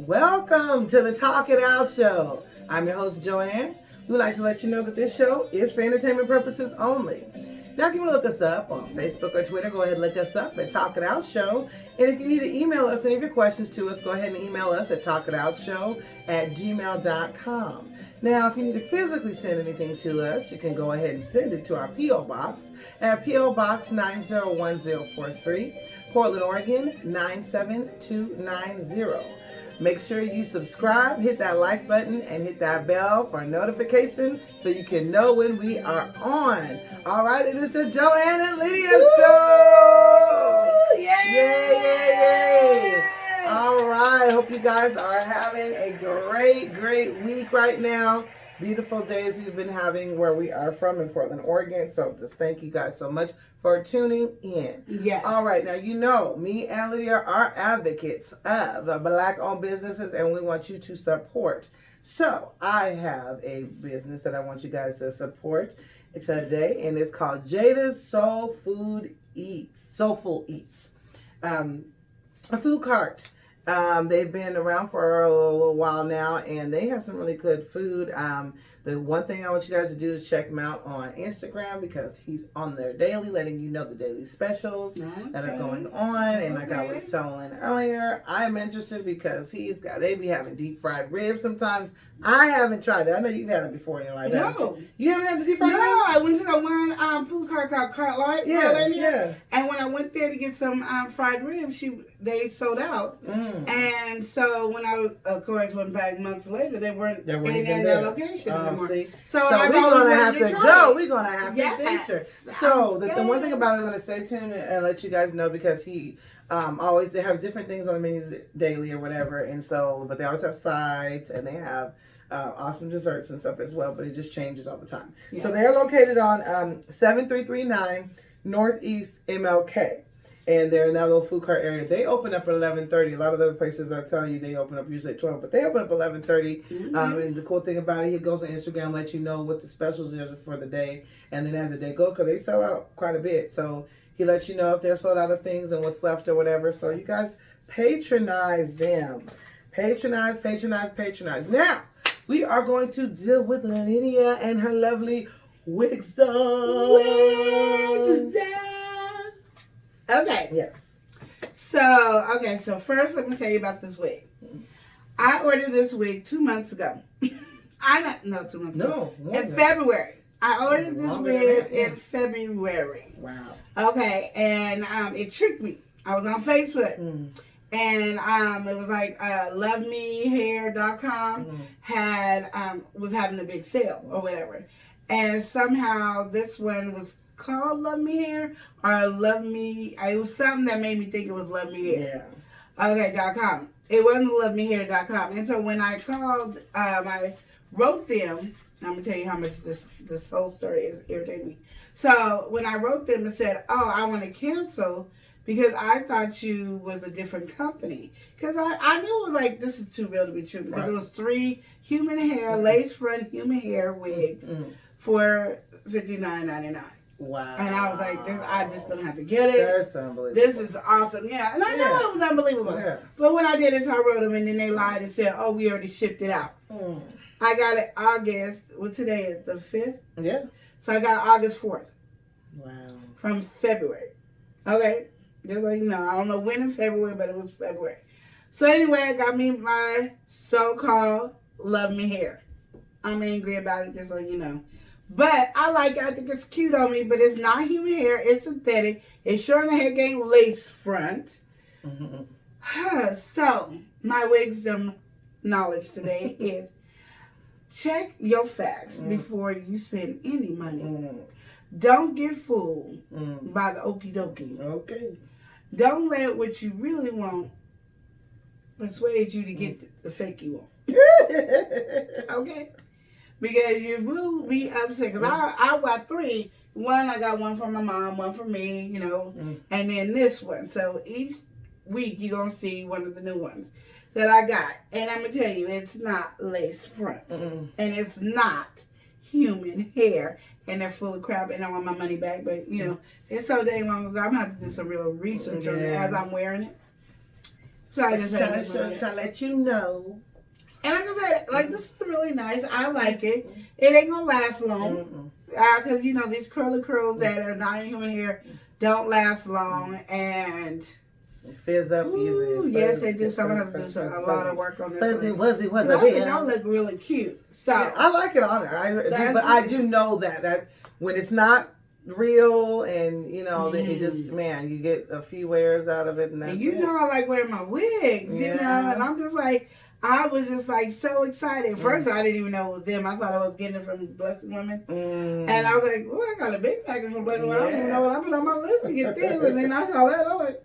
Welcome to the Talk It Out Show. I'm your host, Joanne. We would like to let you know that this show is for entertainment purposes only. Now, if you want to look us up on Facebook or Twitter, go ahead and look us up at Talk It Out Show. And if you need to email us any of your questions to us, go ahead and email us at talkitoutshow@gmail.com. Now, if you need to physically send anything to us, you can go ahead and send it to our P.O. Box at P.O. Box 901043, Portland, Oregon 97290. Make sure you subscribe, hit that like button, and hit that bell for notification so you can know when we are on. All right, it is the Joanne and Lydia Show. Yay! Yay! All right, hope you guys are having a great week right now. Beautiful days we've been having where we are from in Portland, Oregon. So just thank you guys so much for tuning in. Yes. All right. Now, you know, me and Lydia are advocates of Black-owned businesses, and we want you to support. So I have a business that I want you guys to support today, and it's called Jada's Soulful Eats. A food cart. They've been around for a little while now, and they have some really good food. The one thing I want you guys to do is check him out on Instagram because he's on there daily, letting you know the daily specials that are going on. And like I was telling earlier, I'm interested because they be having deep fried ribs sometimes. I haven't tried it. I know you've had it before in your life. No. You haven't had the deep fried ribs? No, I went to the one food cart called Cartlight. Yeah. And when I went there to get some fried ribs, they sold out. And so when I, of course, went back months later, they weren't in their location anymore. See? So we're going to have to go. We're going to have to Yes. venture. So the one thing about it, I'm going to stay tuned and let you guys know because he always, they have different things on the menus daily or whatever. And so, but they always have sides and they have awesome desserts and stuff as well, but it just changes all the time. Yeah. So they're located on 7339 Northeast MLK. And they're in that little food cart area. They open up at 11:30. A lot of other places I tell you they open up usually at 12, but they open up at 11:30. And the cool thing about it, he goes on Instagram, lets you know what the specials is for the day, and then as the day goes, because they sell out quite a bit, so he lets you know if they're sold out of things and what's left or whatever. So you guys patronize them, patronize. Now we are going to deal with Lydia and her lovely Wigsdom. Okay. Yes. So first let me tell you about this wig. I ordered this wig 2 months ago. 2 months ago. No. In February. I ordered this wig in February. Wow. Okay, and it tricked me. I was on Facebook. And it was like lovemehair.com was having a big sale or whatever. And somehow this one was called Love Me Hair or Love Me. It was something that made me think it was Love Me Hair. Yeah. Okay, .com. It wasn't lovemehair.com. And so when I called, I wrote them. I'm gonna tell you how much this whole story is irritating me. So when I wrote them and said, "Oh, I want to cancel because I thought you was a different company," because I knew it was like this is too real to be true because it was 3 human hair lace front human hair wigs for $59.99. Wow. And I was like, I'm just going to have to get it. That's unbelievable. This is awesome. Yeah. And I know it was unbelievable. Yeah. But what I did is I wrote them and then they lied and said, "Oh, we already shipped it out." I got it August. Well, today is the 5th. Yeah. So I got it August 4th. Wow. From February. Okay. Just like you know. I don't know when in February, but it was February. So anyway, I got me my so-called Love Me Hair. I'm angry about it, just so you know. But I think it's cute on me, but it's not human hair. It's synthetic. It's short and hair gang lace front. So, my wisdom knowledge today is check your facts before you spend any money. Don't get fooled by the okie dokie. Okay. Don't let what you really want persuade you to get the fake you want. Okay? Because you will be upset. Because I got 3. One, I got one for my mom, one for me, you know, and then this one. So each week you're going to see one of the new ones that I got. And I'm going to tell you, it's not lace front. And it's not human hair. And they're full of crap. And I want my money back. But, you know, it's so dang long ago. I'm going to have to do some real research on it as I'm wearing it. So I Just just trying had to let you know. And like I said, like this is really nice. I like it. It ain't gonna last long. Because you know these curly curls that are not in human hair don't last long, and it fizz up easy. Yes, they do. Someone has to do a lot of work on this. Fuzzy, wuzzy, I think y'all look really cute. So yeah, I like it on her. But I do know that when it's not real, and you know, that it just you get a few wears out of it, and that's you know I like wearing my wigs, you know, and I'm just like. I was just like so excited. First, I didn't even know it was them. I thought I was getting it from Blessed Women. And I was like, oh, I got a big package from Blessed Women. I don't even know what I put on my list to get this. And then I saw that. I was like,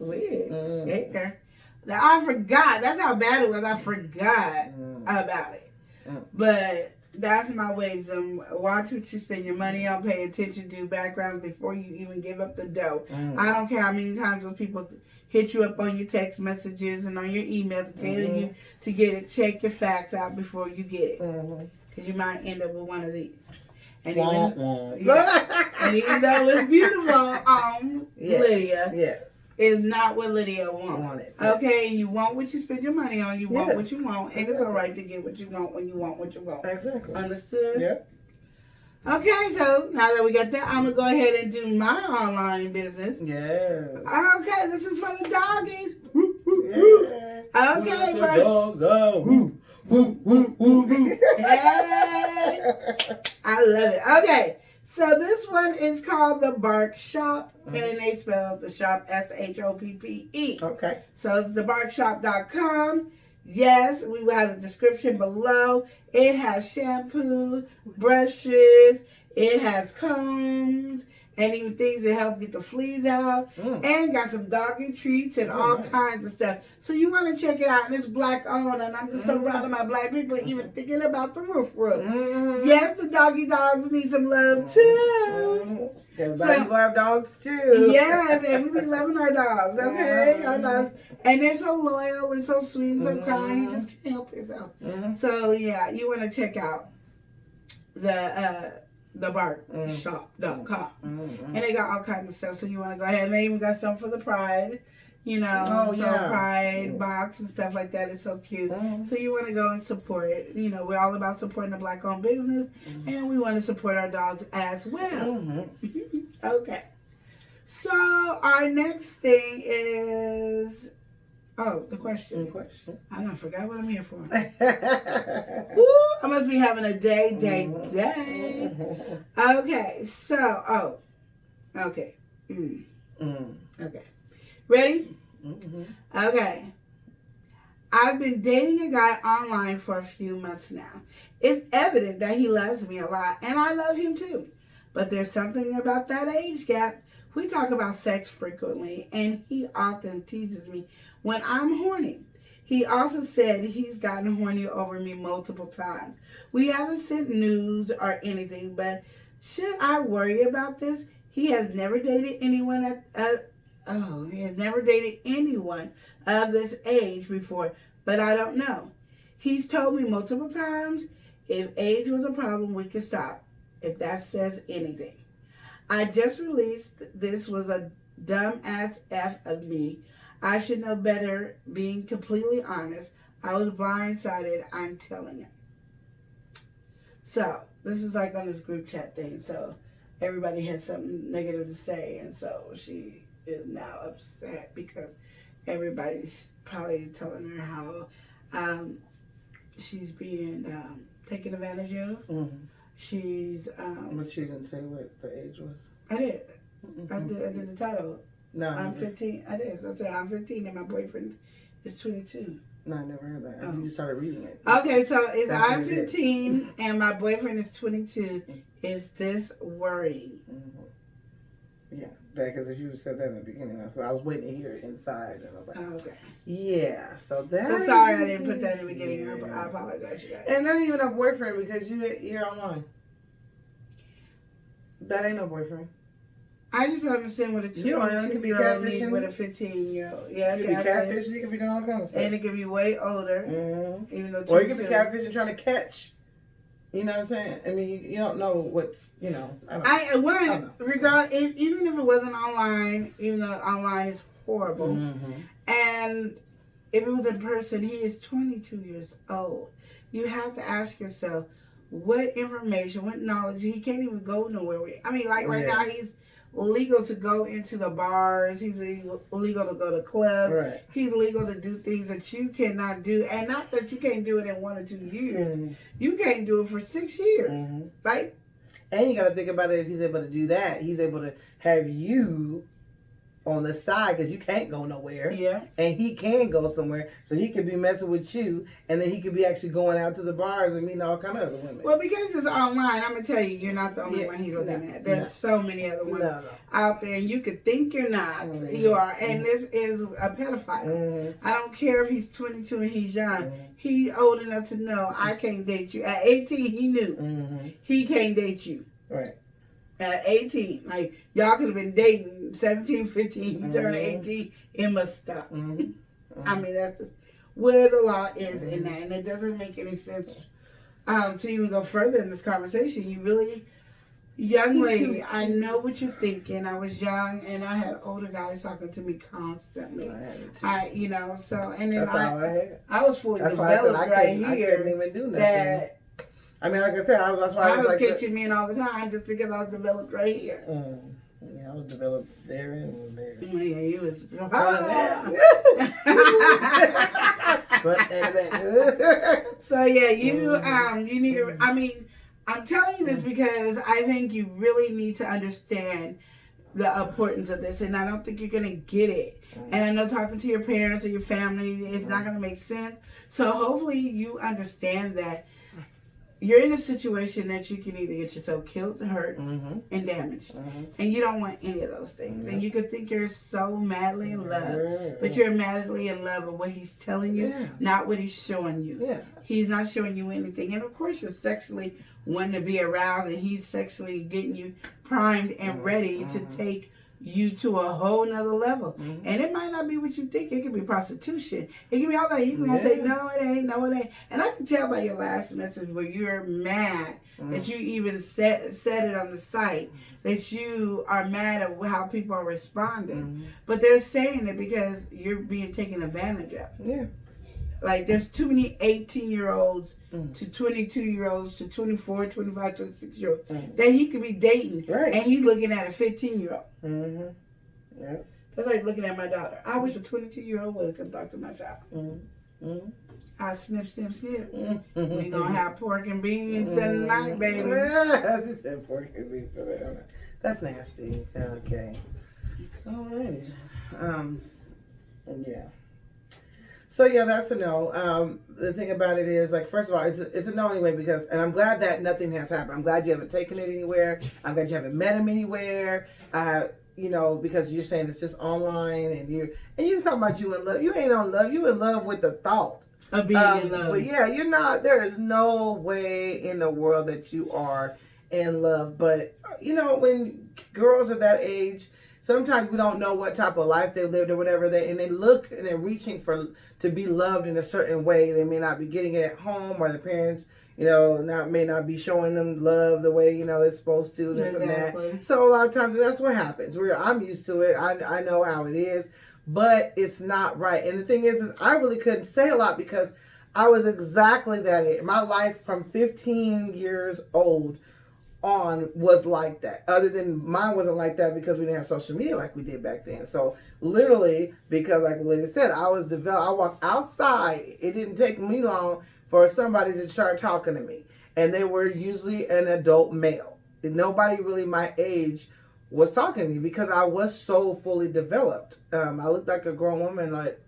wig, hair. Now, I forgot. That's how bad it was. I forgot about it. But that's my wisdom. Watch what you spend your money on. Pay attention to background before you even give up the dough. I don't care how many times those people hit you up on your text messages and on your email to tell you to get it. Check your facts out before you get it, because you might end up with one of these. And even though it's beautiful, Lydia is not what Lydia wanted. Okay, you want what you spend your money on. You want what you want, and it's all right to get what you want when you want what you want. Exactly. Understood? Yep. Okay, so now that we got that, I'm going to go ahead and do my online business. Yes. Okay, this is for the doggies. Okay, the dogs are woo, woo, woo, woo, woo. Hey, I love it. Okay, so this one is called The Bark Shop, and they spell the shop SHOPPE. Okay. So it's thebarkshop.com. Yes, we will have a description below. It has shampoo, brushes, it has combs, and even things that help get the fleas out. And got some doggy treats and all kinds of stuff. So you want to check it out. And it's black owned, and I'm just so proud of my black people even thinking about the roof. Yes, the doggy dogs need some love too. Everybody will have dogs too. Yes, and we be loving our dogs, okay? Our dogs. And they're so loyal and so sweet and so kind. You just can't help yourself. So, yeah, you want to check out thebarkshop.com. And they got all kinds of stuff. So you want to go ahead. And they even got some for the Pride. You know, Pride box and stuff like that is so cute. So you want to go and support it. You know, we're all about supporting the Black-owned business, and we want to support our dogs as well. Okay. So our next thing is, the question. I don't forgot what I'm here for. Ooh, I must be having a day. Okay. So, okay. Okay. Ready? Okay. I've been dating a guy online for a few months now. It's evident that he loves me a lot, and I love him too. But there's something about that age gap. We talk about sex frequently, and he often teases me when I'm horny. He also said he's gotten horny over me multiple times. We haven't sent nudes or anything, but should I worry about this? He has never dated anyone he has never dated anyone of this age before, but I don't know. He's told me multiple times if age was a problem, we could stop, if that says anything. I just released this was a dumb ass F of me. I should know better, being completely honest. I was blindsided, I'm telling him. So, this is like on this group chat thing, so everybody had something negative to say, and so she is now upset because everybody's probably telling her how she's being taken advantage of. She's but you didn't say what the age was. I did. I did the title. No, I'm 15. I did. So I said I'm 15 and my boyfriend is 22. No, I never heard that. You started reading it. Okay, so it's I'm 15 and my boyfriend is 22. Is this worrying? Yeah, because if you said that in the beginning, that's what I was waiting to hear it inside, and I was like, okay. Yeah, so that. So sorry I didn't put that in the beginning. I apologize, you guys. And not even a boyfriend because you're online. That ain't no boyfriend. I just don't understand what a 22-year-old needs with a 15-year-old. Yeah, it could be catfishing. You could be doing all kinds of stuff. And it could be way older. Even though or you could be catfishing trying to catch. You know what I'm saying? I mean, you don't know what's, I don't know. Even if it wasn't online, even though online is horrible, and if it was in person, he is 22 years old. You have to ask yourself, what information, what knowledge, he can't even go nowhere with. I mean, like right now, he's legal to go into the bars. He's illegal to go to clubs. Right. He's legal to do things that you cannot do. And not that you can't do it in 1 or 2 years. Mm-hmm. You can't do it for 6 years. Mm-hmm. Like, and you got to think about it. If he's able to do that, he's able to have you on the side because you can't go nowhere. Yeah. And he can go somewhere. So he could be messing with you, and then he could be actually going out to the bars and meeting all kind of other women. Well, because it's online, I'm going to tell you, you're not the only one he's looking at. There's so many other ones out there, and you could think you're not. Mm-hmm. You are. And this is a pedophile. Mm-hmm. I don't care if he's 22 and he's young. Mm-hmm. He's old enough to know I can't date you. At 18, he knew he can't date you. Right. At 18, like, y'all could have been dating 17, 15, he turned 18, it must stop. I mean, that's just where the law is in that, and it doesn't make any sense to even go further in this conversation. You really, young lady, I know what you're thinking. I was young, and I had older guys talking to me constantly. You know, so, and then that's all I had. I was fully developed I couldn't even do nothing. I mean, like I said, that's why I was like catching men all the time just because I was developed right here. Yeah, I was developed there and there. Yeah, you was. So yeah, you need to. I mean, I'm telling you this because I think you really need to understand the importance of this, and I don't think you're gonna get it. And I know talking to your parents or your family, it's not gonna make sense. So hopefully you understand that you're in a situation that you can either get yourself killed, hurt, and damaged. And you don't want any of those things. And you could think you're so madly in love, but you're madly in love with what he's telling you, not what he's showing you. Yeah. He's not showing you anything. And of course, you're sexually wanting to be aroused, and he's sexually getting you primed and ready to take you to a whole nother level. And it might not be what you think. It could be prostitution. It can be all that. You're going to say, no, it ain't, no, it ain't. And I can tell by your last message where you're mad that you even said it on the site, that you are mad at how people are responding. But they're saying it because you're being taken advantage of. Yeah. Like, there's too many 18-year-olds to 22-year-olds to 24, 25, 26-year-olds that he could be dating. Right. And he's looking at a 15-year-old. Yeah. That's like looking at my daughter. I wish a 22-year-old would come talk to my child. I snip, snip, snip. We gonna have pork and beans tonight, baby. She said pork and beans tonight. That's nasty. Okay. All right. Yeah. So yeah, that's a no. The thing about it is, like, first of all, it's a no anyway because, and I'm glad that nothing has happened. I'm glad you haven't taken it anywhere. I'm glad you haven't met him anywhere. You know, because you're saying it's just online, and you're talking about you in love. You ain't on love. You in love with the thought of being in love. But yeah, you're not. There is no way in the world that you are in love. But you know, when girls are that age, sometimes we don't know what type of life they lived or whatever, and they look and they're reaching to be loved in a certain way. They may not be getting it at home, or the parents, you know, may not be showing them love the way, you know, they're supposed to, this and that. So a lot of times that's what happens. I'm used to it. I know how it is, but it's not right. And the thing is I really couldn't say a lot because I was exactly that age. My life from 15 years old on was like that. Other than mine wasn't like that because we didn't have social media like we did back then. So literally, because like Lydia said, I walked outside. It didn't take me long for somebody to start talking to me. And they were usually an adult male. Nobody really my age was talking to me because I was so fully developed. I looked like a grown woman like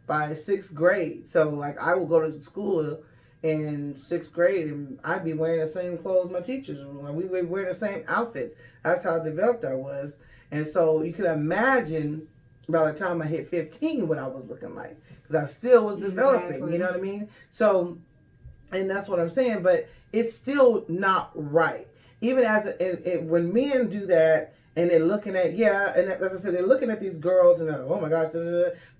by 6th grade. So like I would go to school in 6th grade and I'd be wearing the same clothes my teachers were. We were wearing the same outfits. That's how developed I was. And so you can imagine by the time I hit 15 what I was looking like. Because I still was developing, you know what I mean? So, and that's what I'm saying, but it's still not right. Even as when men do that and they're looking at, and as I said, they're looking at these girls and they're like, oh my gosh,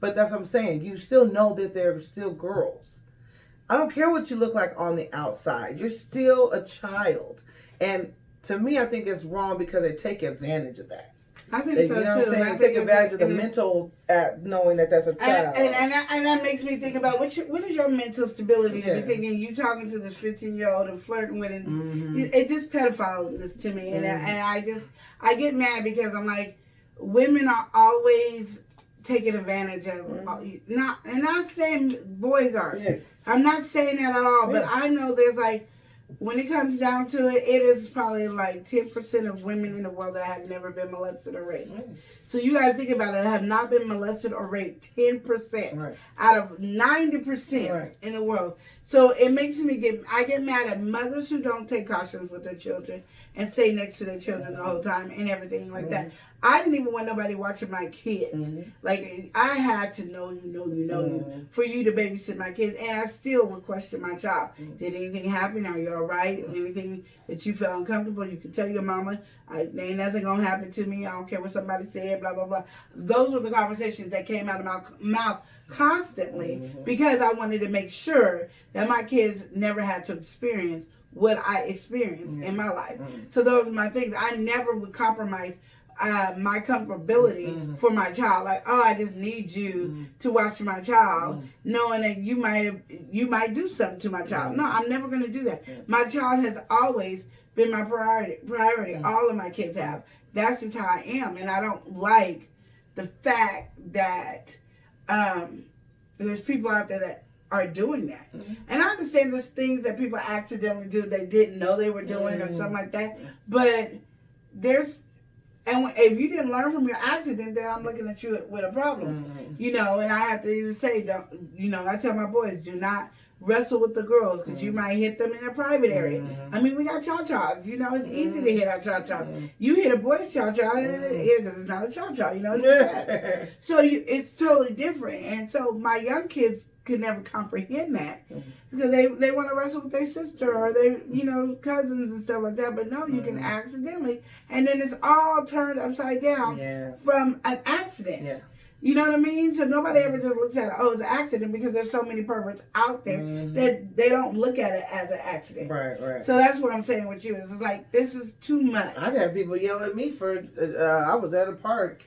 but that's what I'm saying. You still know that they're still girls. I don't care what you look like on the outside. You're still a child. And to me, I think it's wrong because they take advantage of that. I think You so know too. what I'm saying? Take advantage of the mental knowing that that's a child. And that makes me think about what is your mental stability to be thinking you talking to this 15-year-old and flirting with it. It's just pedophileness to me, and I get mad because I'm like, women are always taken advantage of. Not saying boys are. Yeah. I'm not saying that at all, but I know there's like, when it comes down to it, it is probably like 10% of women in the world that have never been molested or raped. So you got to think about it. Have not been molested or raped 10% out of 90% in the world. So it makes me I get mad at mothers who don't take cautions with their children and stay next to their children the whole time and everything like that. I didn't even want nobody watching my kids. Like, I had to know you for you to babysit my kids, and I still would question my child. Did anything happen? Are you all right? Anything that you felt uncomfortable? You can tell your mama, there ain't nothing gonna happen to me. I don't care what somebody said, blah, blah, blah. Those were the conversations that came out of my mouth constantly because I wanted to make sure that my kids never had to experience what I experienced in my life. So those are my things. I never would compromise my comfortability for my child. Like, I just need you to watch my child, knowing that you might do something to my child. No, I'm never going to do that. My child has always been my priority. All of my kids have. That's just how I am, and I don't like the fact that there's people out there that are doing that. And I understand there's things that people accidentally do they didn't know they were doing or something like that. But and if you didn't learn from your accident, then I'm looking at you with a problem. You know, and I have to even say, I tell my boys, do not wrestle with the girls because you might hit them in a private area. I mean, we got cha-chas. You know, it's easy to hit our cha-chas. You hit a boy's cha-cha, because it's not a cha-cha. You know, so it's totally different. And so my young kids could never comprehend that because they want to wrestle with their sister or their cousins and stuff like that. But no, you can accidentally, and then it's all turned upside down from an accident. You know what I mean? So nobody ever just looks at it, it's an accident, because there's so many perverts out there that they don't look at it as an accident. Right. So that's what I'm saying with you. It's like, this is too much. I've had people yell at me for, I was at a park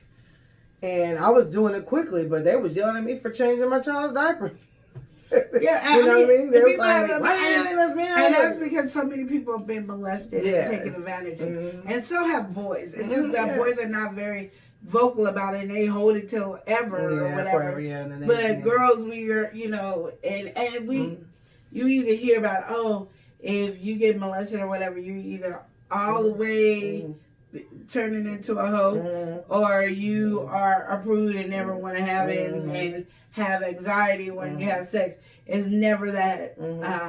and I was doing it quickly, but they was yelling at me for changing my child's diaper. Yeah, you know what I mean? They were like, and that's because so many people have been molested and taken advantage of. And so have boys. It's just that boys are not very vocal about it and they hold it till ever or whatever. But girls, you either hear about, if you get molested or whatever, you either all the way turning into a hoe, or you are a prude and never want to have it and have anxiety when you have sex. It's never that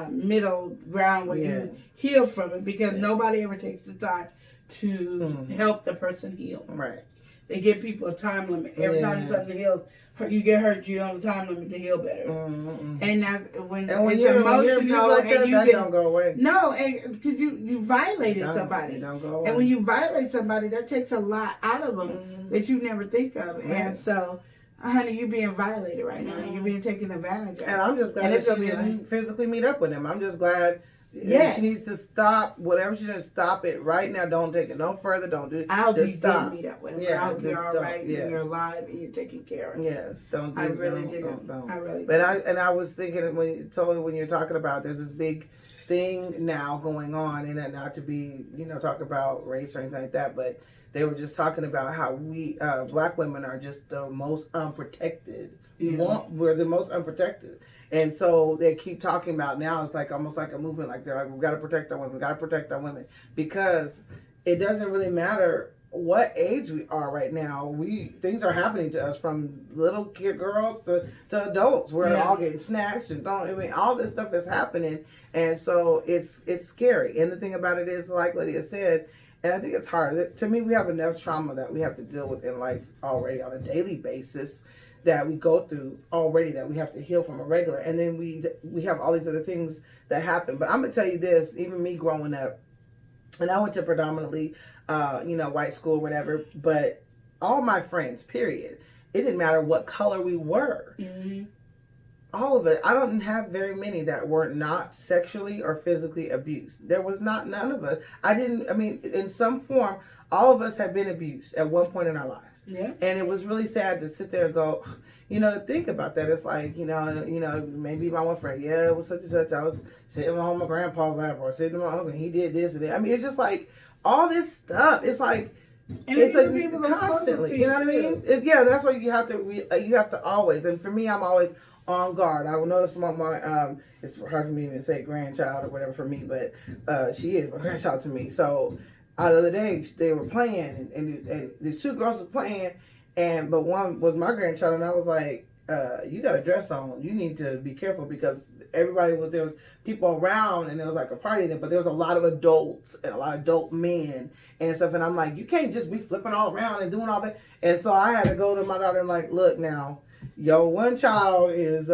middle ground where you heal from it, because nobody ever takes the time to help the person heal. Right. They give people a time limit. Every time something heals, you get hurt, you're on a time limit to heal better. And that's when it's emotional, and you don't go away. No, because you violated somebody. Don't go away. And when you violate somebody, that takes a lot out of them that you never think of. And so, honey, you're being violated right now. You're being taken advantage of. And I'm just glad that she didn't physically meet up with him. I'm just glad. Yeah, she needs to stop whatever she does. Stop it right now. Don't take it no further. Don't do it. I hope you did meet up with him. I hope you're all right and you're alive and you're taken care of. Yes, don't do it. I really do. I really do. But I was thinking when you're talking about there's this big thing now going on, and that not to be talk about race or anything like that, but they were just talking about how we black women are just the most unprotected. We're the most unprotected. And so they keep talking about now, it's like almost like a movement, like they're like, we got to protect our women, we got to protect our women, because it doesn't really matter what age we are right now. Things are happening to us from little girls to adults. We're all getting snatched and all this stuff is happening, and so it's scary. And the thing about it is, like Lydia said, and I think it's hard. To me, we have enough trauma that we have to deal with in life already on a daily basis, that we go through already, that we have to heal from a regular, and then we have all these other things that happen. But I'm gonna tell you this: even me growing up, and I went to predominantly, white school, whatever. But all my friends, period, it didn't matter what color we were. all of it. I don't have very many that were not sexually or physically abused. There was none of us. I mean, in some form, all of us have been abused at one point in our lives. Yeah. And it was really sad to sit there and go, to think about that. It's like, maybe my one friend, it was such and such. I was sitting on my grandpa's lap or sitting on my uncle and he did this and that. I mean, it's just like all this stuff. It's like, and it's like constantly, you know what I mean? That's why you have to always, and for me, I'm always on guard. I will notice my it's hard for me to even say grandchild or whatever for me, but she is my grandchild to me. So the other day they were playing and the two girls were playing, but one was my grandchild, and I was like, you got a dress on. You need to be careful because there was people around and there was like a party there, but there was a lot of adults and a lot of adult men and stuff. And I'm like, you can't just be flipping all around and doing all that. And so I had to go to my daughter and like, look now, one child is,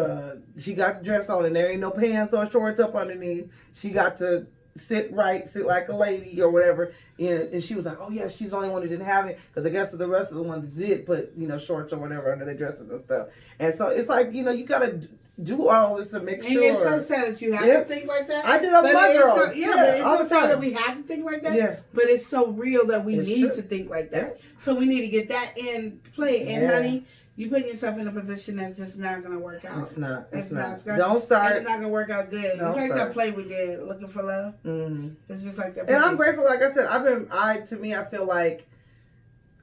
she got the dress on and there ain't no pants or shorts up underneath. She got to sit like a lady or whatever. And she was like, oh yeah, she's the only one who didn't have it. Because I guess the rest of the ones did put, shorts or whatever under their dresses and stuff. And so it's like, you got to do all this to make sure. And it's so sad that you have to think like that. I did that with my girls. But it's so sad that we have to think like that. Yeah. But it's so real that we need to think like that. Yeah. So we need to get that in play. And honey, you putting yourself in a position that's just not going to work out. It's not. Don't start. It's not going to work out good. It's like that play we did, Looking for Love. Mm-hmm. It's just like that. And I'm grateful. Like I said, I feel like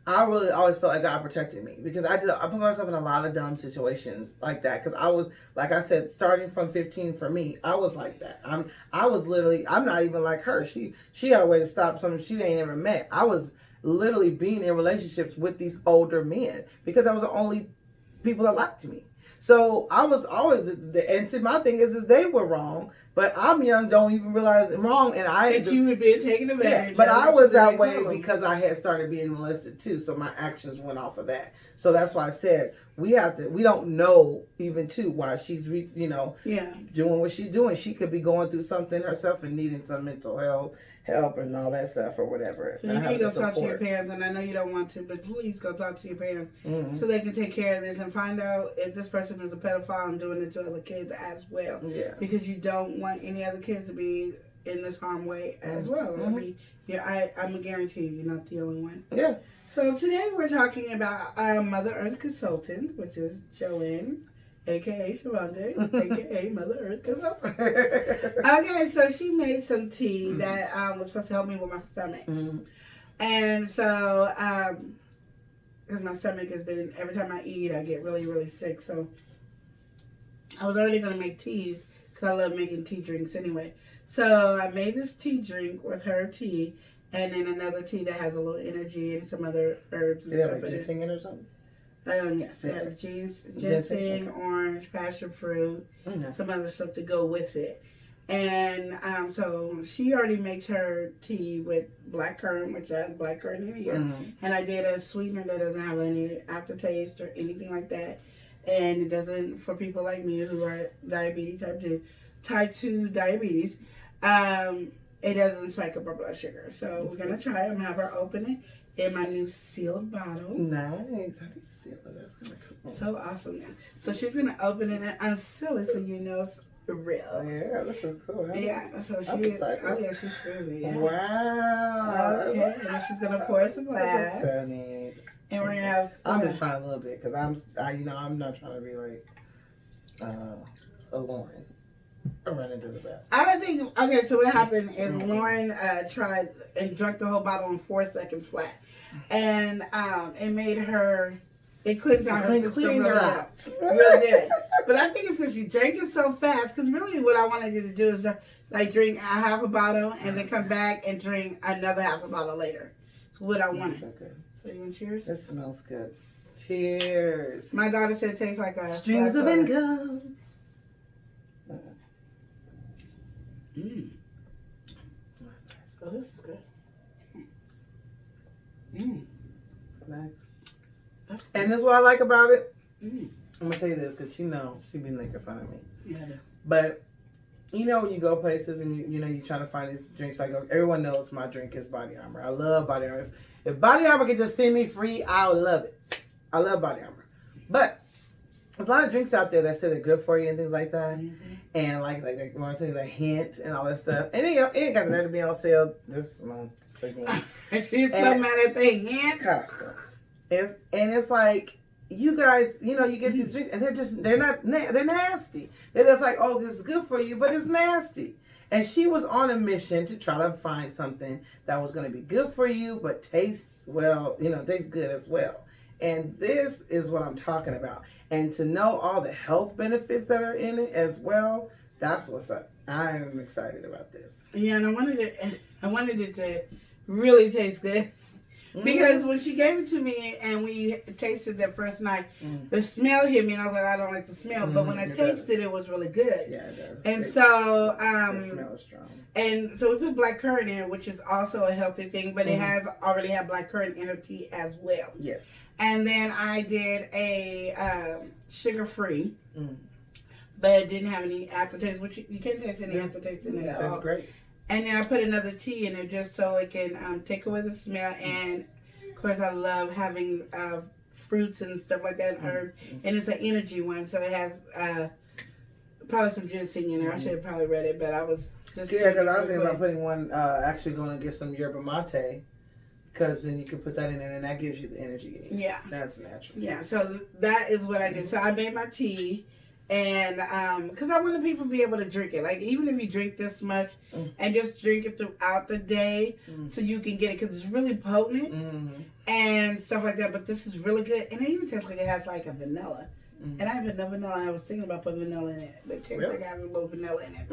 I really always felt like God protected me because I put myself in a lot of dumb situations like that because I was, like I said, starting from 15 for me, I was like that. I'm not even like her. She got a way to stop something she ain't ever met. I was literally being in relationships with these older men because I was the only people that liked me. So I was always, and see, my thing is they were wrong, but I'm young, don't even realize I'm wrong, and that you were being taken advantage. But I was that way because I had started being molested too, so my actions went off of that. So that's why I said we don't know even too why she's doing what she's doing. She could be going through something herself and needing some mental health help and all that stuff or whatever. So you need to go talk to your parents, and I know you don't want to, but please go talk to your parents so they can take care of this and find out if this person is a pedophile and doing it to other kids as well. Yeah. Because you don't want any other kids to be in this harm way as well. I mean, I'm a guarantee you're not the only one. Yeah. So today we're talking about Mother Earth Consultant, which is Joanne, a.k.a. Shavonda, a.k.a. Mother Earth Consultant. Okay, so she made some tea that was supposed to help me with my stomach. Mm-hmm. And so, because my stomach has been, every time I eat, I get really, really sick. So I was already going to make teas because I love making tea drinks anyway. So I made this tea drink with her tea. And then another tea that has a little energy and some other herbs. Did it have like ginseng in it or something? Yes, it has ginseng, orange, passion fruit, some other stuff to go with it. And so she already makes her tea with blackcurrant, which has blackcurrant in here. Mm-hmm. And I did a sweetener that doesn't have any aftertaste or anything like that. And it doesn't, for people like me who are diabetes type 2 diabetes, it doesn't spike up our blood sugar. So we're going to try it. I'm going to have her open it in my new sealed bottle. Nice. I think seal it. That's going to cool. So awesome. Now. So she's going to open it and unseal it so you know it's real. Yeah, this is cool. Huh? Yeah. So she's smoothie. Yeah. Wow. Okay. And she's going to pour us a glass. So neat. And we're going to have... I'm just trying a little bit because I'm not trying to be like a Lauren. I ran into the bathroom. I think, okay, so what happened is Lauren tried and drank the whole bottle in 4 seconds flat. And it made her, it cleansed out her system real good. But I think it's because she drank it so fast, because really what I wanted you to do is like drink a half a bottle and then come back and drink another half a bottle later. That's what I wanted. So good. So you want cheers? It smells good. Cheers. My daughter said it tastes like a... Streams of income. Mmm. Nice. Oh, this is good. Mmm. Nice. And this is what I like about it. Mm. I'm going to tell you this because she be making fun of me. Yeah. But, when you go places and you trying to find these drinks, like everyone knows my drink is Body Armor. I love Body Armor. If Body Armor could just send me free, I would love it. I love Body Armor. But a lot of drinks out there that say they're good for you and things like that. Mm-hmm. And like want to say the hint and all that stuff. And it ain't got the nerve to be on sale this month again. She's so mad at the hint. It's like, you guys, you know, you get these drinks and they're nasty. They're just like, oh, this is good for you, but it's nasty. And she was on a mission to try to find something that was going to be good for you, but tastes good as well. And this is what I'm talking about. And to know all the health benefits that are in it as well, that's what's up. I am excited about this. Yeah, and I wanted it to really taste good. Because when she gave it to me and we tasted that first night, the smell hit me and I was like, I don't like the smell. But when I tasted it, was really good. Yeah, it does. And the smell is strong. And so we put blackcurrant in, which is also a healthy thing, but it has already had blackcurrant in her tea as well. Yeah. And then I did a sugar-free, but it didn't have any aftertaste, which you can't taste any aftertaste in it at all. That's great. And then I put another tea in it just so it can take away the smell. And, of course, I love having fruits and stuff like that, and herbs. And it's an energy one, so it has probably some ginseng in there. I should have probably read it, but I was just... Yeah, because I was thinking about putting one, actually going to get some yerba mate, because then you can put that in there, and that gives you the energy. Yeah. That's natural. Yeah, so that is what I did. So I made my tea. And because I wanted people to be able to drink it, like even if you drink this much and just drink it throughout the day, so you can get it, because it's really potent and stuff like that. But this is really good, and it even tastes like it has like a vanilla. And I haven't no vanilla. I was thinking about putting vanilla in it, but it tastes like I have a little vanilla in it.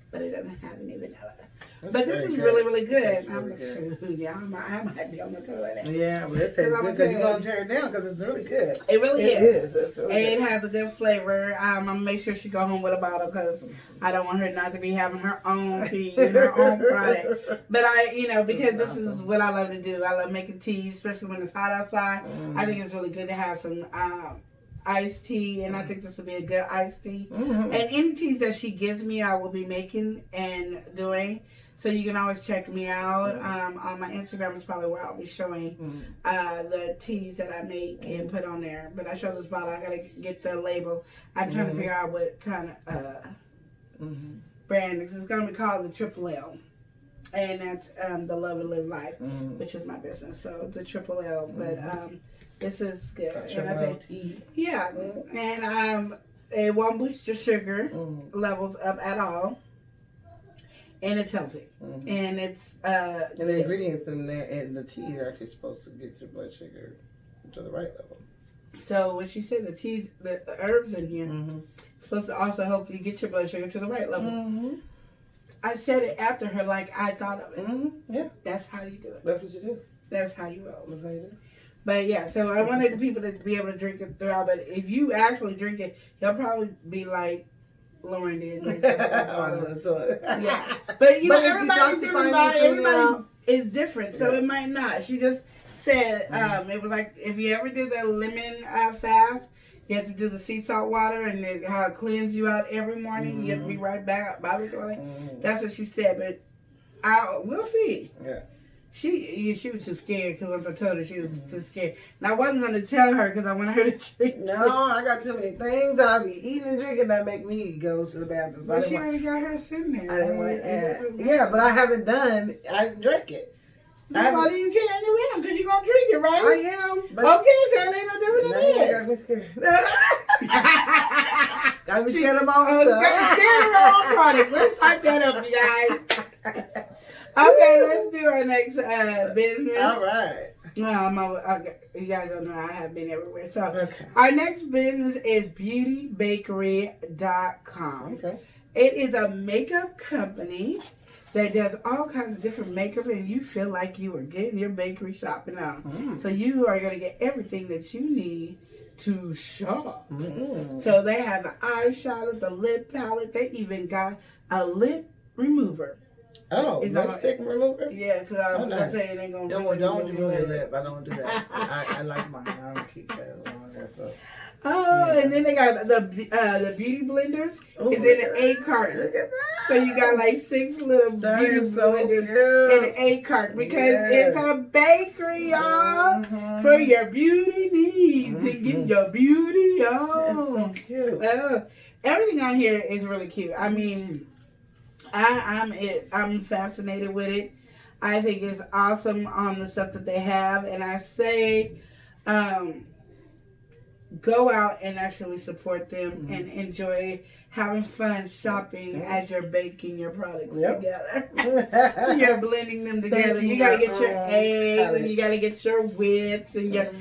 But it doesn't have any vanilla. But this is really, really good. I might be on the toilet. Yeah, but it tastes good because you're going to tear it down because it's really good. It really is. It's really and good. It has a good flavor. I'm going to make sure she go home with a bottle because I don't want her not to be having her own tea and her own product. But because this is what I love to do. I love making tea, especially when it's hot outside. I think it's really good to have some iced tea, and I think this will be a good iced tea. And any teas that she gives me, I will be making and doing. So you can always check me out. On my Instagram is probably where I'll be showing the teas that I make and put on there. But I show this bottle. I gotta get the label. I'm trying to figure out what kind of brand. It's gonna be called the Triple L. And that's the Love and Live Life, which is my business. So the Triple L. But this is good. And I think, yeah. And it won't boost your sugar levels up at all. And it's healthy. And it's and the ingredients in there and the tea are actually supposed to get your blood sugar to the right level. So what she said, the herbs in here supposed to also help you get your blood sugar to the right level. I said it after her like I thought of it. Yeah. That's how you do it. That's what you do. That's how you roll. That's how you do. But yeah, so I wanted the people to be able to drink it throughout. But if you actually drink it, you'll probably be like Lauren did. Yeah. But everybody is different, so it might not. She just said it was like if you ever did the lemon fast, you have to do the sea salt water and how it cleans you out every morning. You have to be right back by the toilet. That's what she said, but we'll see. Yeah. She was too scared because once I told her she was too scared. And I wasn't going to tell her because I wanted her to drink. No, I got too many things that I be eating and drinking that make me go to the bathroom. But she already got her sitting there. I didn't want to add. Yeah, but I haven't drank it. Why do you care anyway? Because you're going to drink it, right? I am. But okay, so it ain't no different than this. Got me scared. Got me scared of my own stuff. Got me scared of her own product. Let's type that up, you guys. Okay, let's do our next business. All right. You guys don't know I have been everywhere. So our next business is beautybakery.com. Okay. It is a makeup company that does all kinds of different makeup, and you feel like you are getting your bakery shopping out. So you are going to get everything that you need to shop. So they have the eyeshadow, the lip palette. They even got a lip remover. Oh, lipstick remover? Yeah, because I say it ain't going to don't remove your lip. I don't do that. I like mine. I don't keep that on there. So. And then they got the beauty blenders. It's in an 8 carton. Look at that. So you got like 6 little That beauty is so blenders cute. and 8 cart because Yeah. it's a bakery, y'all, for your beauty needs and get your beauty That's on. so cute. Everything on here is really cute. I mean, I'm fascinated with it. I think it's awesome on the stuff that they have, and I say, go out and actually support them and enjoy having fun shopping as you're baking your products together. So you're blending them together. You gotta get your eggs and you gotta get your whips and your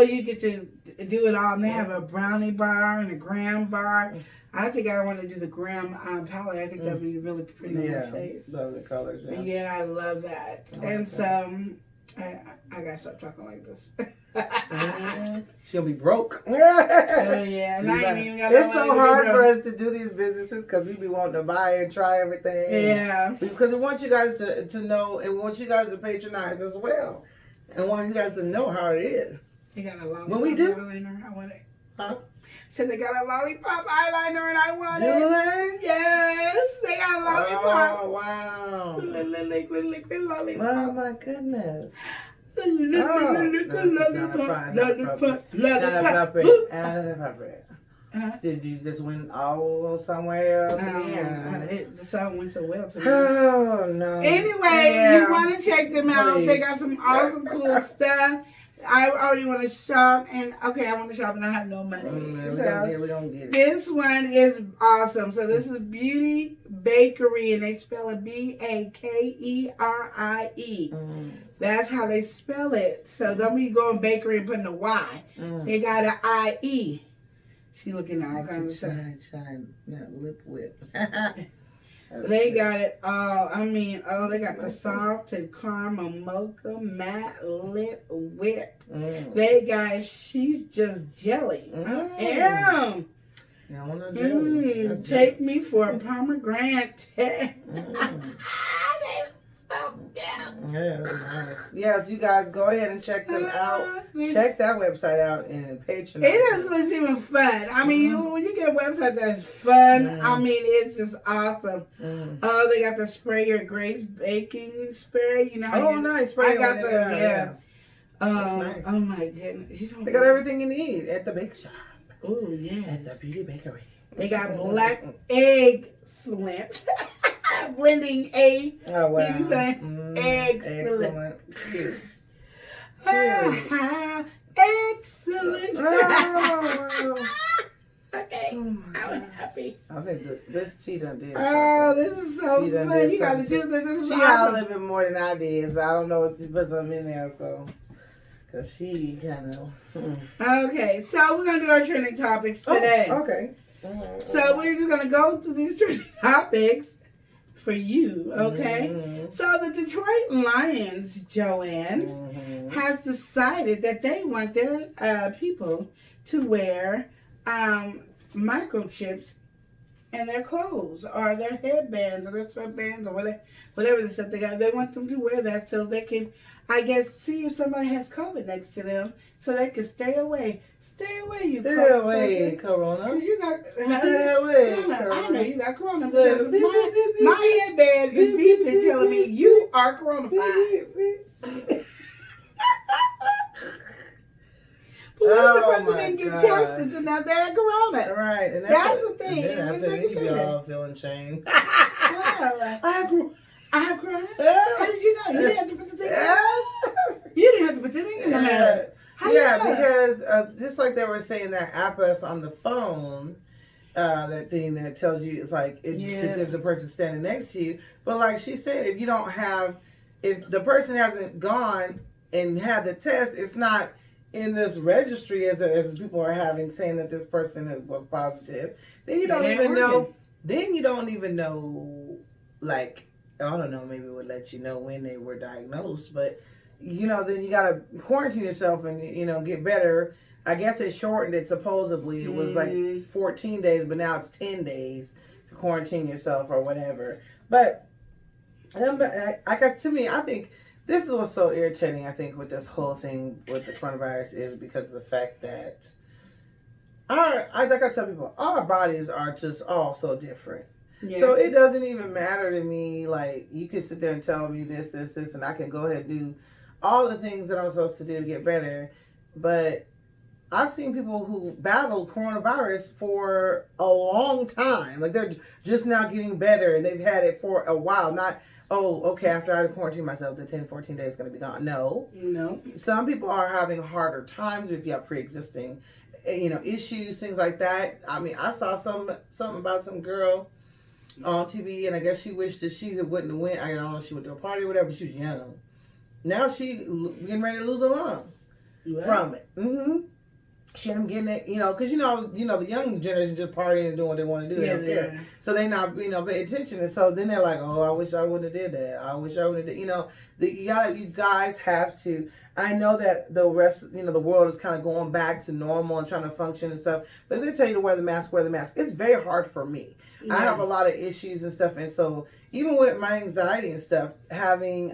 you get to do it all. And they have a brownie bar and a graham bar. I think I want to do the graham palette. I think that'd be really pretty on my face. Love the colors. Yeah, I love that. And so I gotta stop talking like this. She'll be broke. Oh yeah, and I ain't even got it's so hard for us to do these businesses because we be wanting to buy and try everything. Yeah, because we want you guys to know, and we want you guys to patronize as well, and want you guys to know how it is. They got a lollipop when we do, eyeliner. I want it. Huh? Said they got a lollipop eyeliner and I want it. Do they? Yes, they got a lollipop. Oh wow! Liquid lollipop. Oh my goodness. Did you just win all somewhere else again? The song went so well to me. Oh no. Anyway, you want to check them out. Please. They got some awesome cool stuff. I already want to shop, and I want to shop, and I have no money. We don't get it. This one is awesome. So this is Beauty Bakery, and they spell it Bakerie. That's how they spell it. So don't be going bakery and putting a Y. They got an IE. She looking at all kinds of stuff. Shine that lip whip. They got it all. They got the salted caramel mocha matte lip whip. They got she's just jelly. Take me for a pomegranate. Yes, you guys go ahead and check them out. Check that website out and patronize. It's even fun. When you get a website that's fun, it's just awesome. They got the Spray Your Grace baking spray. Nice. Spray I got the nice. Oh my goodness! They got everything you need at the bake shop. Oh yeah, at the Beauty Bakery. They got black excellent. Blending egg. Oh wow. Excellent. Cute. Excellent. Okay. I'm happy. I think this tea done did. This is so fun. You gotta do this. This is she awesome. had a little bit more than I did, so I don't know what to put something in there, so. Cause she kind of. Okay, so we're gonna do our trending topics today. Okay. So we're just gonna go through these trending topics for you, okay? So the Detroit Lions, Joanne, has decided that they want their people to wear microchips in their clothes or their headbands or their sweatbands or whatever the stuff they got. They want them to wear that so they can, I guess, see if somebody has COVID next to them so they can stay away. Stay away, you Stay away, Corona. Because you got... Stay away, Corona. I know you got Corona because my headband is beeping telling me you are coronavirus. But what if the person didn't get tested to know they had corona? Right. And that's the thing. Then I think you be all feeling shame. I have corona? How did you know? You didn't have to put the thing on? You didn't have to put the thing in the mask. Because just like they were saying that app us on the phone, that thing that tells you it's like if the person's standing next to you. But like she said, if the person hasn't gone and had the test, it's not in this registry as people are having saying that this person was positive. Then you don't even know. Then you don't even know. Like I don't know. Maybe it would let you know when they were diagnosed, but. Then you gotta quarantine yourself and get better. I guess it shortened it. Supposedly it was like 14 days, but now it's 10 days to quarantine yourself or whatever. But I think this is what's so irritating. I think with this whole thing with the coronavirus is because of the fact that like I tell people, our bodies are just all so different. Yeah. So it doesn't even matter to me. Like, you can sit there and tell me this, and I can go ahead and do all the things that I'm supposed to do to get better. But I've seen people who battled coronavirus for a long time. Like, they're just now getting better, and they've had it for a while. Not, oh, okay, after I quarantine myself, the 10, 14 days is going to be gone. No. Some people are having harder times if you have pre-existing, issues, things like that. I mean, I saw something about some girl on TV, and I guess she wished that she wouldn't have went. I don't know if she went to a party or whatever, but she was young. Now she getting ready to lose a lung from it. Mm-hmm. She ended up getting it, because the young generation just partying and doing what they want to do. They don't care. So they not, pay attention. And so then they're like, oh, I wish I wouldn't have did that. I wish I would have did. You guys have to. I know that the rest, the world is kind of going back to normal and trying to function and stuff. But if they tell you to wear the mask, wear the mask. It's very hard for me. Yeah. I have a lot of issues and stuff, and so even with my anxiety and stuff, having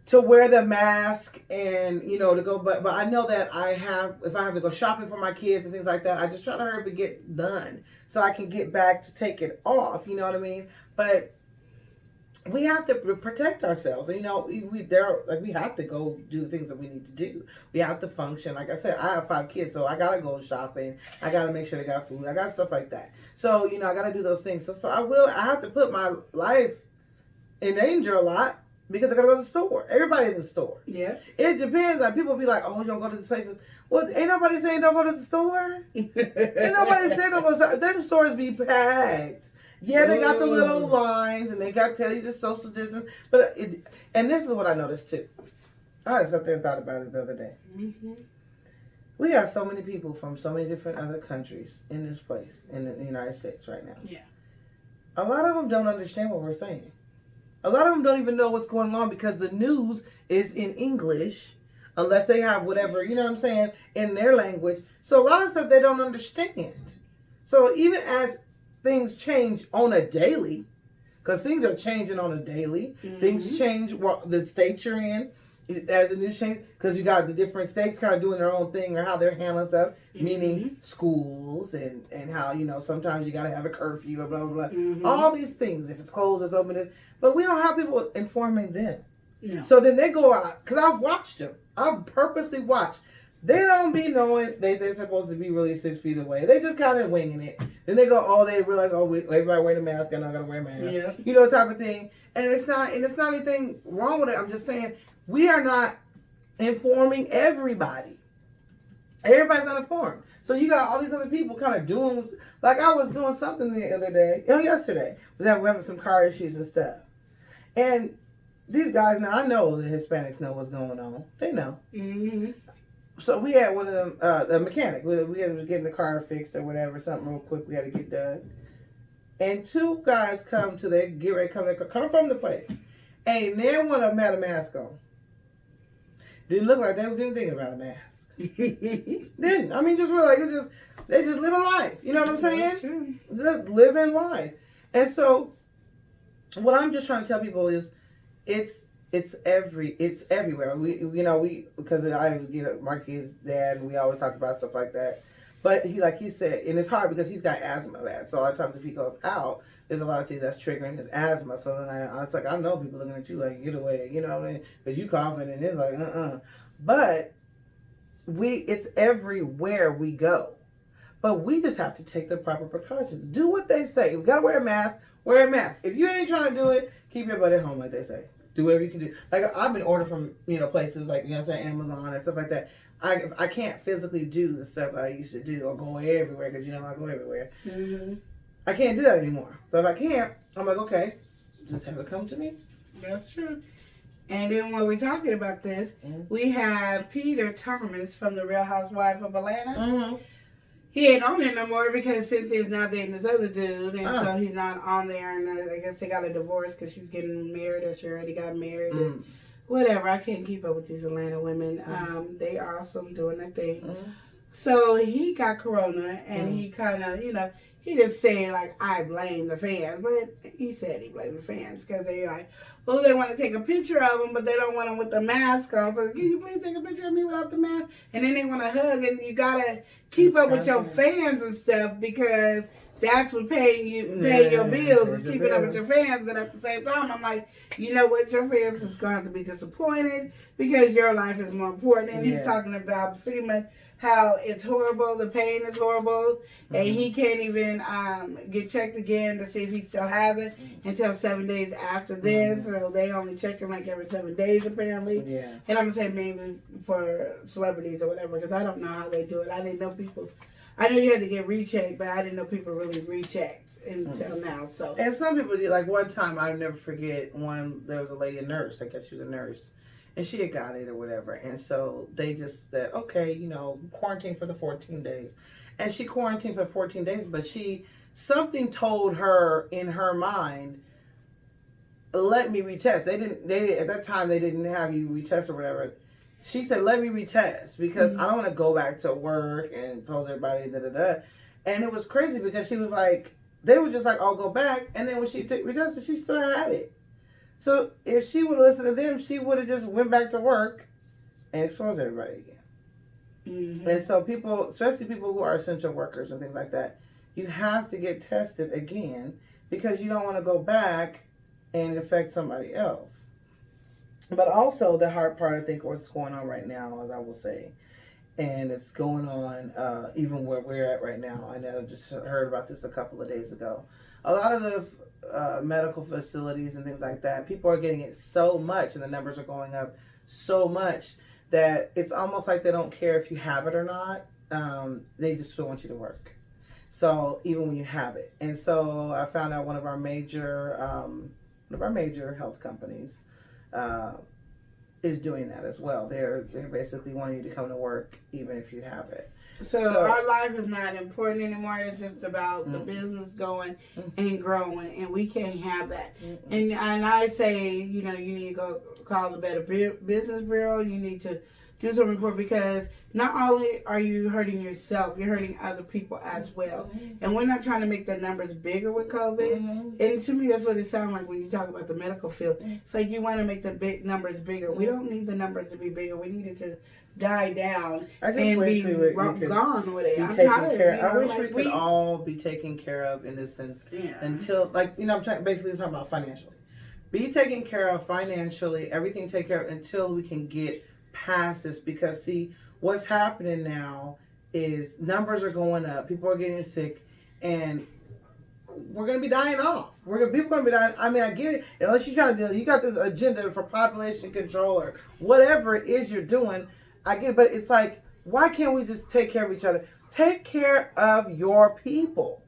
to wear the mask and to go, but I know that if I have to go shopping for my kids and things like that, I just try to hurry up and get done so I can get back to take it off. You know what I mean? But we have to protect ourselves. We have to go do the things that we need to do. We have to function. Like I said, I have 5 kids, so I gotta go shopping. I gotta make sure they got food. I got stuff like that. So I gotta do those things. So I have to put my life in danger a lot because I gotta go to the store. Everybody's in the store. Yeah. It depends. Like, people be like, "Oh, you don't go to this place." Well, ain't nobody saying don't go to the store. Ain't nobody saying don't go to the store. Them stores be packed. Yeah, they got the little lines, and they got to tell you the social distance. But and this is what I noticed too. I sat there and thought about it the other day. Mm-hmm. We have so many people from so many different other countries in this place, in the United States right now. Yeah. A lot of them don't understand what we're saying. A lot of them don't even know what's going on because the news is in English, unless they have whatever, in their language. So a lot of stuff they don't understand. So even as things change on a daily, because things are changing on a daily. Mm-hmm. Things change the state you're in as the news change, because you got the different states kind of doing their own thing or how they're handling stuff, meaning schools and how, sometimes you got to have a curfew or blah, blah, blah. Mm-hmm. All these things. If it's closed, it's open. But we don't have people informing them. No. So then they go out, because I've watched them. I've purposely watched. They don't be knowing they're supposed to be really 6 feet away. They just kind of winging it. Then they go, they realize, everybody wearing a mask, I'm not gonna wear a mask. Yeah. Type of thing. And it's not anything wrong with it. I'm just saying we are not informing everybody. Everybody's not informed. So you got all these other people kind of doing, like I was doing something the other day, yesterday, we're having some car issues and stuff. And these guys, now I know the Hispanics know what's going on. They know. Mm-hmm. So we had one of them, the mechanic. We had to get the car fixed or whatever, something real quick we had to get done. And 2 guys come from the place. And neither one of them had a mask on. Didn't look like they was even thinking about a mask. Didn't. I mean, just real like they just live a life. You know what I'm saying? Living life. And so what I'm just trying to tell people is it's everywhere. We because I my kid's dad, and we always talk about stuff like that. But he said, and it's hard because he's got asthma bad. So a lot of times if he goes out, there's a lot of things that's triggering his asthma. So then I was like, I know people looking at you like, get away, you know what I mean? Because you coughing, and it's like, But it's everywhere we go. But we just have to take the proper precautions. Do what they say. If you got to wear a mask, wear a mask. If you ain't trying to do it, keep your butt at home, like they say. Do whatever you can do. Like, I've been ordering from, places like, Amazon and stuff like that. I can't physically do the stuff I used to do or go everywhere because, I go everywhere. Mm-hmm. I can't do that anymore. So if I can't, I'm like, okay, just have it come to me. That's true. And then when we're talking about this, we have Peter Thomas from The Real Housewives of Atlanta. Mm-hmm. He ain't on there no more because Cynthia's now dating this other dude, and so he's not on there. And I guess they got a divorce because she's getting married, or she already got married. And whatever. I can't keep up with these Atlanta women. They are awesome doing their thing. So he got corona, and he kind of, he didn't say like I blame the fans, but he said he blamed the fans because they like, well, they want to take a picture of him, but they don't want him with the mask on. So can you please take a picture of me without the mask? And then they want to hug, and you gotta keep up with your fans and stuff because that's what paying your bills is keeping up with your fans. But at the same time, I'm like, you know what? Your fans is going to be disappointed because your life is more important. And he's talking about pretty much how it's horrible, the pain is horrible, and he can't even get checked again to see if he still has it until 7 days after this. So they only check him like every 7 days apparently. Yeah. And I'm gonna say maybe for celebrities or whatever, because I don't know how they do it. I didn't know people. I know you had to get rechecked, but I didn't know people really rechecked until now. So, and some people do. Like one time, I'll never forget. There was a lady, a nurse. I guess she was a nurse, and she had got it or whatever. And so they just said, okay, quarantine for the 14 days, and she quarantined for 14 days. But something told her in her mind, let me retest. They didn't at that time. They didn't have you retest or whatever. She said, let me retest because I don't want to go back to work and tell everybody da-da-da. And it was crazy because she was like, they were just like, I'll go back. And then when she retested, she still had it. So if she would listen to them, she would have just went back to work and exposed everybody again. And so people, especially people who are essential workers and things like that, you have to get tested again because you don't want to go back and infect somebody else. But also the hard part, I think, what's going on right now, as I will say, and it's going on even where we're at right now. I know I just heard about this a couple of days ago. A lot of the medical facilities and things like that, people are getting it so much, and the numbers are going up so much that it's almost like they don't care if you have it or not. They just still want you to work. So even when you have it, and so I found out one of our major health companies is doing that as well. They're basically wanting you to come to work even if you have it. So our life is not important anymore. It's just about the business going and growing, and we can't have that. And I say, you need to go call the Better Business Bureau. You need to do some report because not only are you hurting yourself, you're hurting other people as well. And we're not trying to make the numbers bigger with COVID. And to me, that's what it sounds like when you talk about the medical field. It's like you want to make the big numbers bigger. We don't need the numbers to be bigger. We need it to die down and be gone with it. I'm tired. I wish we could all be taken care of in this sense until, I'm basically talking about financially. Be taken care of financially, everything taken care of until we can get past this, because see what's happening now is numbers are going up, people are getting sick, and we're gonna be dying off. People are gonna be dying. I mean, I get it. Unless you're trying to do, you got this agenda for population control or whatever it is you're doing. I get it, but it's like, why can't we just take care of each other? Take care of your people.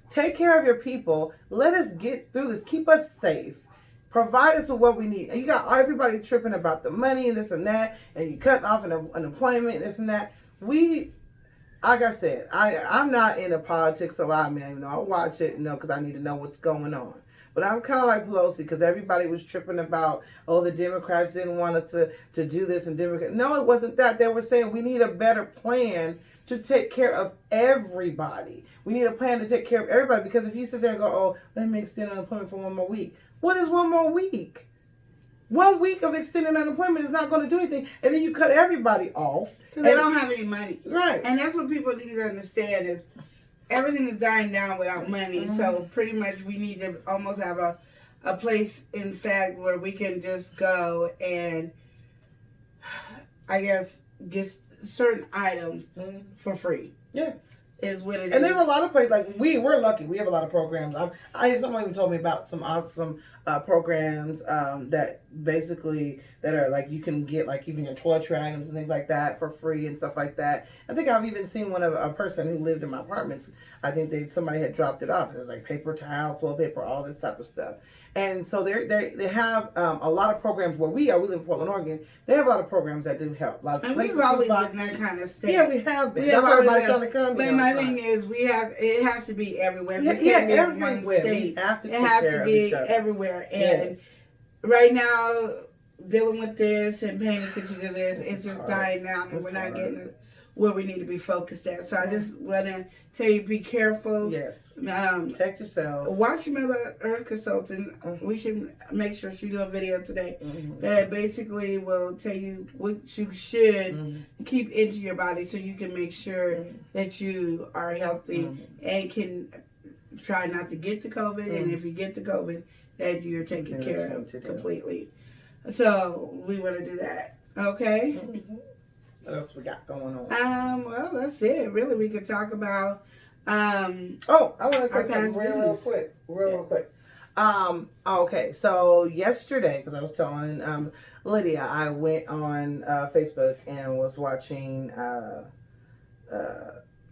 Take care of your people. Let us get through this. Keep us safe. Provide us with what we need. And you got everybody tripping about the money and this and that, and you cutting off unemployment and this and that. Like I said, I'm not into politics a lot, man. I watch it, because I need to know what's going on. But I'm kind of like Pelosi, because everybody was tripping about, the Democrats didn't want us to do this, and Democrats. No, it wasn't that. They were saying we need a better plan to take care of everybody. We need a plan to take care of everybody, because if you sit there and go, let me extend unemployment for one more week. What is one more week? 1 week of extended unemployment is not going to do anything. And then you cut everybody off. Because they don't have any money. Right. And that's what people need to understand is everything is dying down without money. So pretty much we need to almost have a place, in fact, where we can just go and, I guess, get certain items for free. Yeah. Is what it is. And there's a lot of places, like we're lucky. We have a lot of programs. Someone even told me about some awesome programs that are like you can get like even your toiletry items and things like that for free and stuff like that. I think I've even seen one of a person who lived in my apartments. I think somebody had dropped it off. There's like paper towels, toilet paper, all this type of stuff. And so they have a lot of programs where we live in Portland, Oregon. They have a lot of programs that do help. And we've always been that kind of state. Yeah, we have been. That's why everybody's trying to come. But my thing is, it has to be everywhere. It can't be everywhere. One state. It has to be everywhere. And right now, dealing with this and paying attention to this, it's just dying down, and we're not getting where we need to be focused at. So I just want to tell you, be careful. Yes. Protect yourself. Watch your Mother Earth Consultant. We should make sure she do a video today that basically will tell you what you should keep into your body so you can make sure that you are healthy and can try not to get the COVID, and if you get the COVID, that you're taken care of completely. So we want to do that. Okay. What else we got going on? Well, that's it. Really, we could talk about. I want to say something real quick. Okay, so yesterday, because I was telling Lydia, I went on Facebook and was watching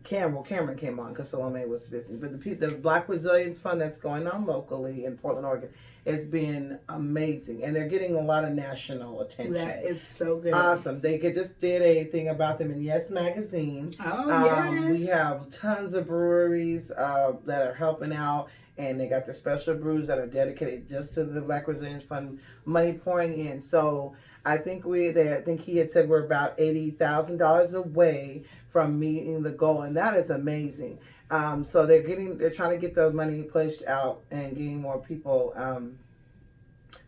Cameron came on because Salome was busy. But the Black Resilience Fund that's going on locally in Portland, Oregon, has been amazing. And they're getting a lot of national attention. That is so good. Awesome. They just did a thing about them in Yes Magazine. Oh, yes. We have tons of breweries that are helping out. And they got the special brews that are dedicated just to the Black Resilience Fund money pouring in. So I think he had said we're about $80,000 away from meeting the goal, and that is amazing. So they're trying to get those money pushed out and getting more people,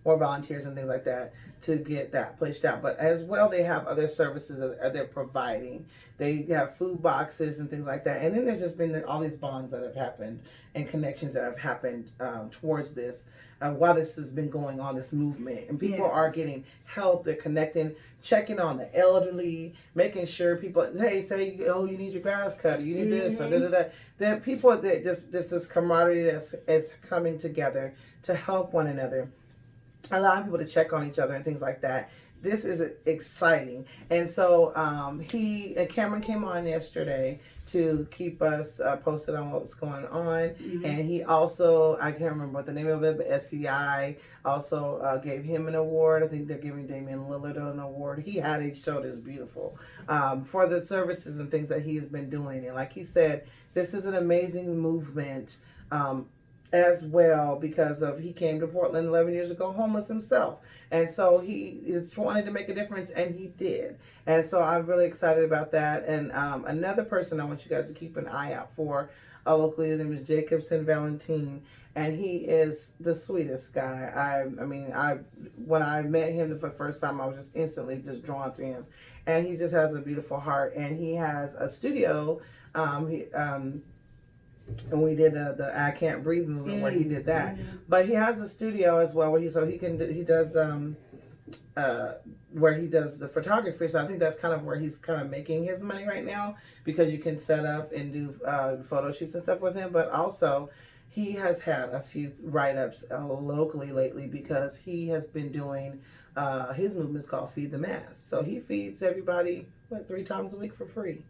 more volunteers and things like that to get that pushed out. But as well, they have other services that they're providing. They have food boxes and things like that. And then there's just been all these bonds that have happened and connections that have happened towards this while this has been going on, this movement. And people are getting help. They're connecting, checking on the elderly, making sure people, say, you need your grass cut, or you need this, or da-da-da. There are people that just this camaraderie that's coming together to help one another. Allowing people to check on each other and things like that. This is exciting. And so Cameron came on yesterday to keep us posted on what was going on. Mm-hmm. And he also, I can't remember what the name of it, but SCI also gave him an award. I think they're giving Damian Lillard an award. He had a show that was beautiful for the services and things that he has been doing. And like he said, this is an amazing movement. As well, because he came to Portland 11 years ago homeless himself, and so he is wanting to make a difference, and he did. And so I'm really excited about that. And another person I want you guys to keep an eye out for locally, his name is Jacobson Valentine, and he is the sweetest guy. When I met him for the first time, I was just instantly just drawn to him, and he just has a beautiful heart, and he has a studio. And we did the I Can't Breathe movement where he did that. Mm-hmm. But he has a studio as well where he does where he does the photography. So I think that's kind of where he's kind of making his money right now, because you can set up and do photo shoots and stuff with him. But also he has had a few write-ups locally lately, because he has been doing his movement is called Feed the Mass. So he feeds everybody 3 times a week for free.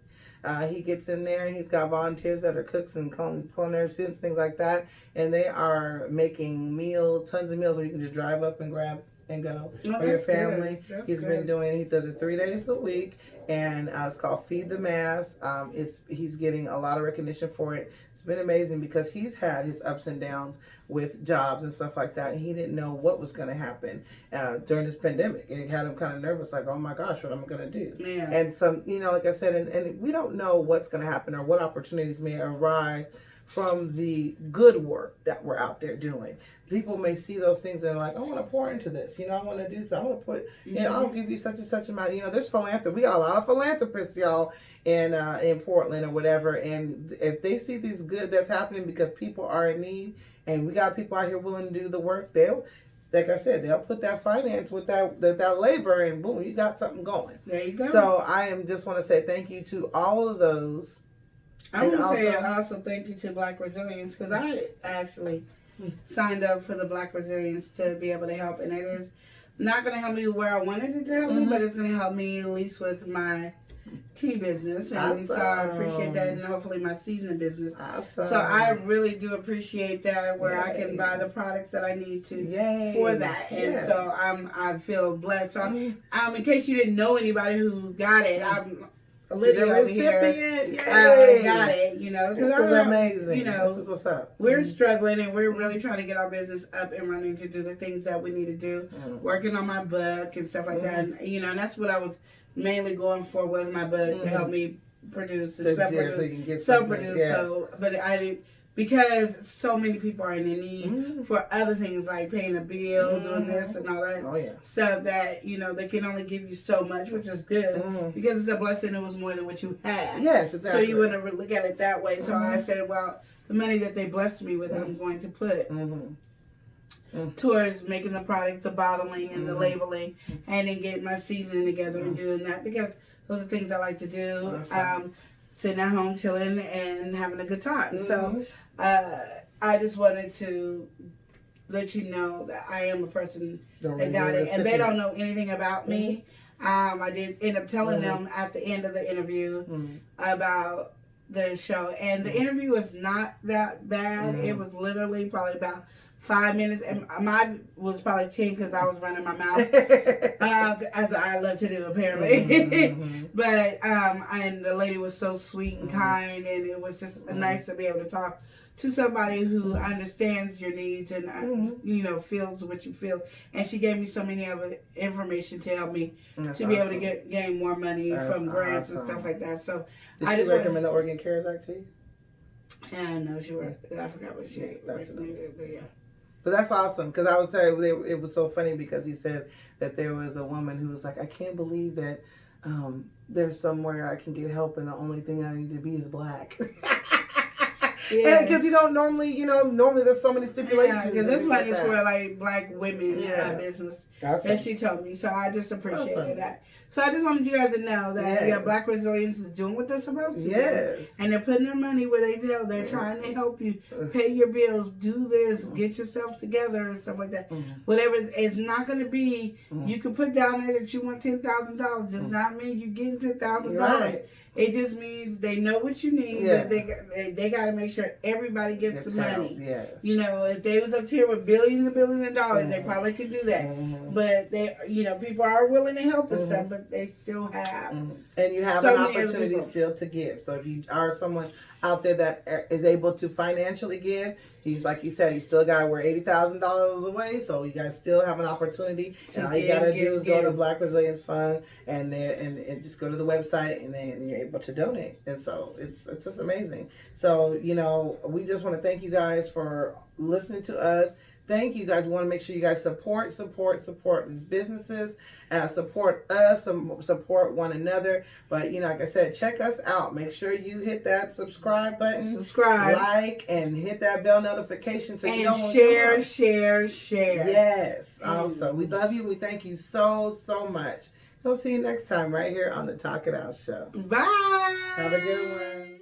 He gets in there, and he's got volunteers that are cooks and culinary students, things like that, and they are making meals, tons of meals, where you can just drive up and grab and go for your family. He does it 3 days a week, and it's called Feed the Mass. He's getting a lot of recognition for it. It's been amazing, because he's had his ups and downs with jobs and stuff like that, and he didn't know what was going to happen during this pandemic. It had him kind of nervous, like, oh my gosh, what am I going to do? Yeah. And so, like I said, and we don't know what's going to happen or what opportunities may arise from the good work that we're out there doing. People may see those things and they're like, I want to pour into this. I want to do so. I want to put, I'll give you such and such amount. There's philanthropy. We got a lot of philanthropists, y'all, in Portland or whatever. And if they see these good that's happening because people are in need, and we got people out here willing to do the work, like I said, they'll put that finance with that labor, and boom, you got something going. There you go. So just want to say thank you to all of those. I want to say also thank you to Black Resilience, because I actually signed up for the Black Resilience to be able to help, and it is not going to help me where I wanted it to help me, but it's going to help me at least with my tea business, and so I appreciate that, and hopefully my seasoning business. Awesome. So I really do appreciate that, where I can buy the products that I need to for that, and so I feel blessed. So in case you didn't know anybody who got it, I'm Lydia over here. I got it. This is amazing. This is what's up. We're struggling, and we're really trying to get our business up and running to do the things that we need to do. Working on my book and stuff like that, and and that's what I was mainly going for, was my book to help me produce and self-produce. So, but I didn't, because so many people are in the need for other things like paying a bill, doing this and all that stuff that, they can only give you so much, which is good because it's a blessing. It was more than what you had. Yes, exactly. So you want to look at it that way. So I said, well, the money that they blessed me with, I'm going to put towards making the products, the bottling and the labeling, and then getting my seasoning together and doing that, because those are things I like to do. Awesome. Sitting at home chilling and having a good time. So I just wanted to let you know that I am a person that got it, and they don't know anything about me. I did end up telling them at the end of the interview about the show, and the interview was not that bad. It was literally probably about 5 minutes, and mine was probably 10 because I was running my mouth, as I love to do apparently. But and the lady was so sweet and kind, and it was just nice to be able to talk to somebody who understands your needs and you know, feels what you feel. And she gave me so many other information to help me to be able to gain more money from grants and stuff like that. So did she recommend the Oregon Cares Act to you? I know she worked. I forgot what she recommended, but yeah. But that's awesome, because I was telling you, it was so funny because he said that there was a woman who was like, I can't believe that there's somewhere I can get help and the only thing I need to be is black. Yeah, because you don't normally, normally there's so many stipulations. Yeah, because this one is for like black women business. Awesome. That she told me, so I just appreciated that. So I just wanted you guys to know that Black Resilience is doing what they're supposed to do, and they're putting their money where they tell. They're trying to help you pay your bills, do this, get yourself together, and stuff like that. Whatever, it's not going to be. You can put down there that you want $10,000. Does not mean you getting $10,000. It just means they know what you need. Yeah. They got to make sure everybody gets the money. Yes. If they was up here with billions and billions of dollars, they probably could do that. But people are willing to help and stuff, but they still have. And you have an opportunity still to give. So if you are someone out there that is able to financially give, he's like you said, he's still got we're $80,000 away. So you guys still have an opportunity. And all you gotta do is go to Black Resilience Fund and just go to the website, and then you're able to donate. And so it's just amazing. So we just want to thank you guys for listening to us. Thank you guys. We want to make sure you guys support these businesses, support us, support one another. But like I said, check us out. Make sure you hit that subscribe button, like, and hit that bell notification so you don't share. Yes. Also, we love you. We thank you so much. We'll see you next time right here on the Talk It Out Show. Bye. Have a good one.